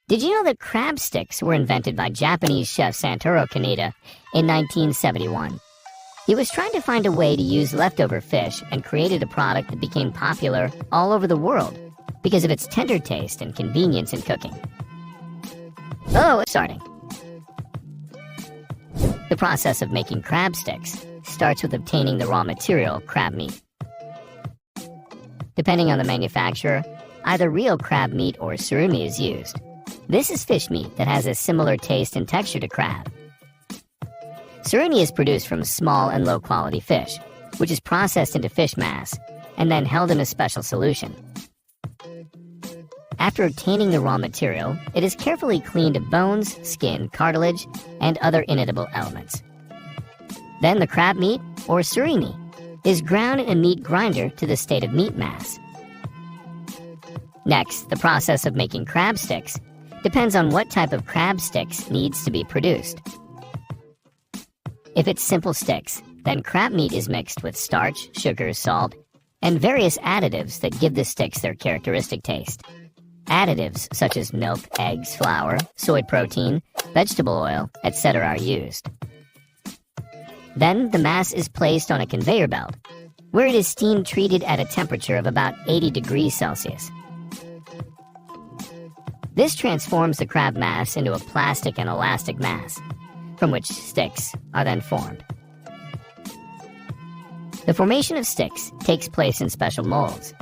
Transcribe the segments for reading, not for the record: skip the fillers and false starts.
Did you know that crab sticks were invented by Japanese chef Santoro Kaneda in 1971? He was trying to find a way to use leftover fish and created a product that became popular all over the world because of its tender taste and convenience in cooking. Oh, starting. The process of making crab sticks starts with obtaining the raw material, crab meat. Depending on the manufacturer, either real crab meat or surimi is used. This is fish meat that has a similar taste and texture to crab. Surimi is produced from small and low-quality fish, which is processed into fish mass and then held in a special solution. After obtaining the raw material, it is carefully cleaned of bones, skin, cartilage, and other inedible elements. Then the crab meat, or surimi, is ground in a meat grinder to the state of meat mass. Next, the process of making crab sticks depends on what type of crab sticks needs to be produced. If it's simple sticks, then crab meat is mixed with starch, sugar, salt, and various additives that give the sticks their characteristic taste. Additives such as milk, eggs, flour, soy protein, vegetable oil, etc. are used. Then the mass is placed on a conveyor belt, where it is steam treated at a temperature of about 80 degrees Celsius. This transforms the crab mass into a plastic and elastic mass, from which sticks are then formed. The formation of sticks takes place in special molds.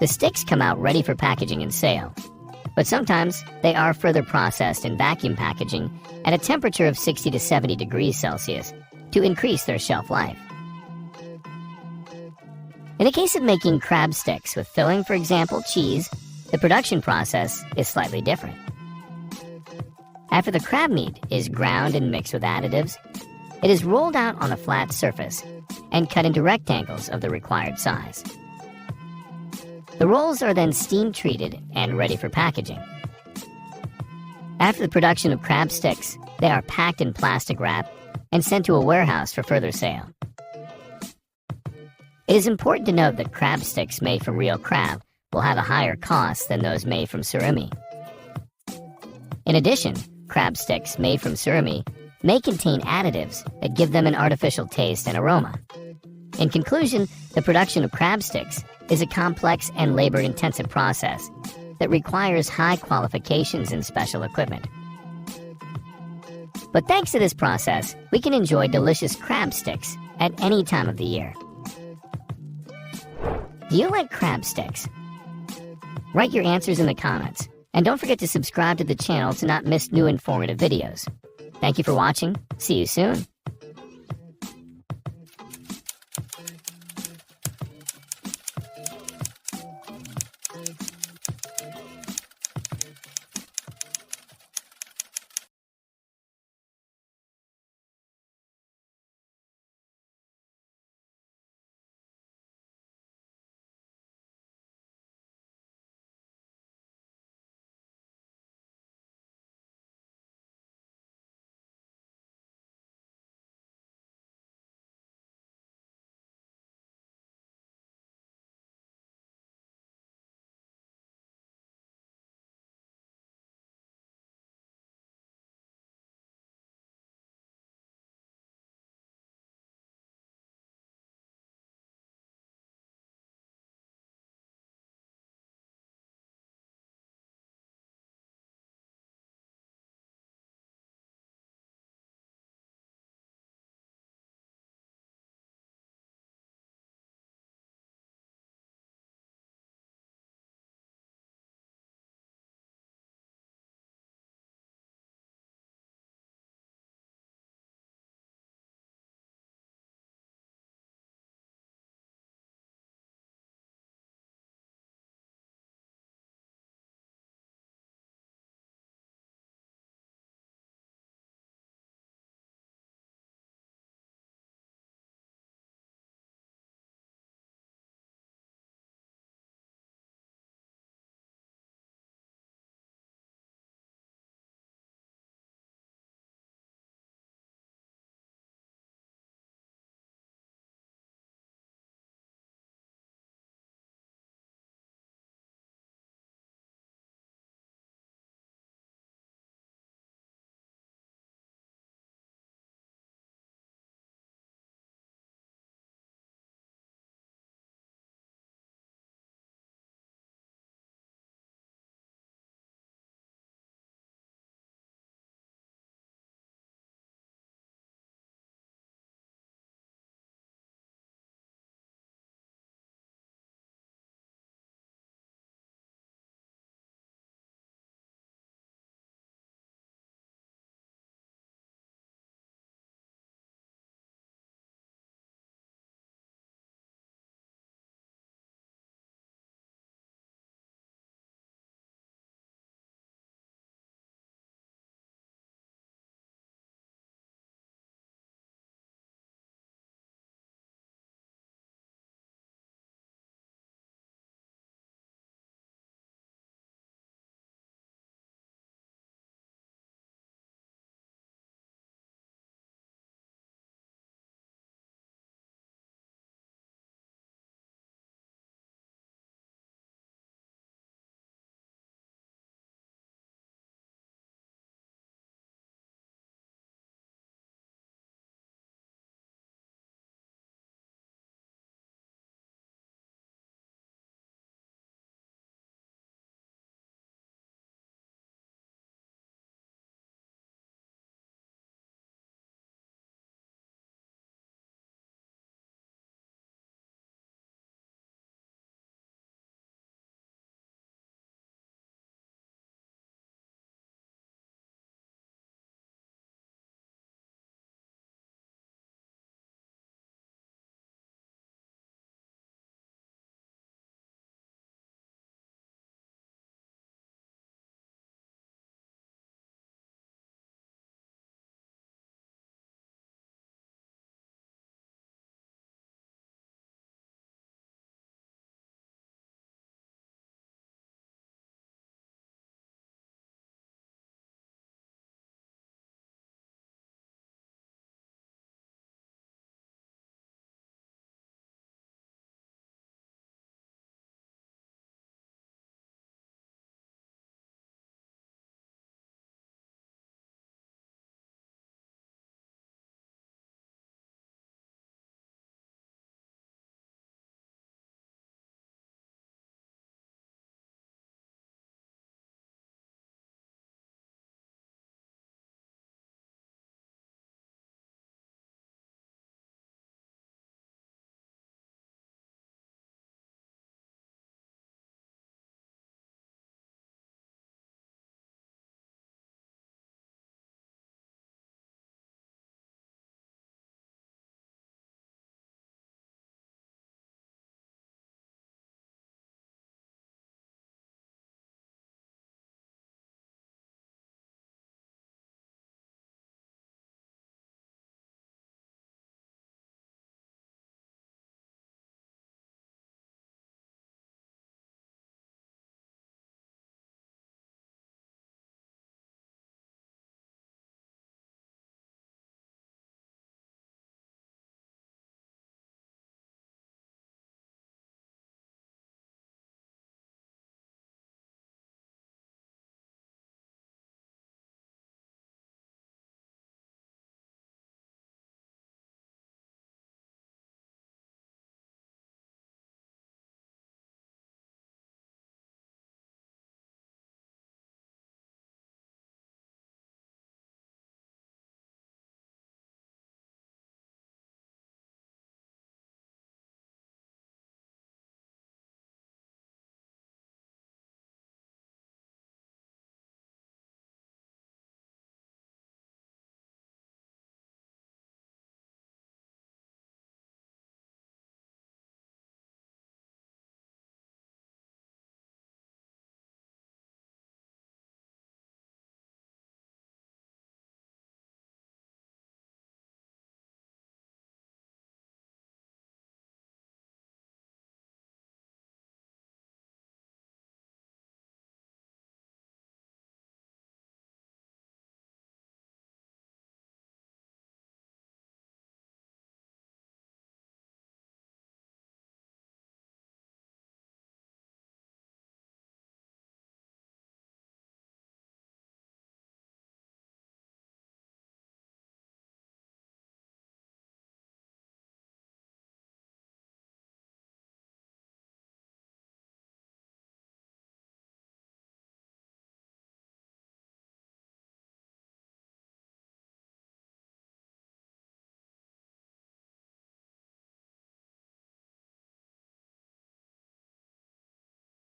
The sticks come out ready for packaging and sale, but sometimes they are further processed in vacuum packaging at a temperature of 60 to 70 degrees Celsius to increase their shelf life. In the case of making crab sticks with filling, for example, cheese, the production process is slightly different. After the crab meat is ground and mixed with additives, it is rolled out on a flat surface and cut into rectangles of the required size. The rolls are then steam treated and ready for packaging. After the production of crab sticks, they are packed in plastic wrap and sent to a warehouse for further sale. It is important to note that crab sticks made from real crab will have a higher cost than those made from surimi. In addition, crab sticks made from surimi may contain additives that give them an artificial taste and aroma. In conclusion, the production of crab sticks is a complex and labor-intensive process that requires high qualifications and special equipment. But thanks to this process, we can enjoy delicious crab sticks at any time of the year. Do you like crab sticks? Write your answers in the comments, and don't forget to subscribe to the channel to not miss new informative videos. Thank you for watching. See you soon.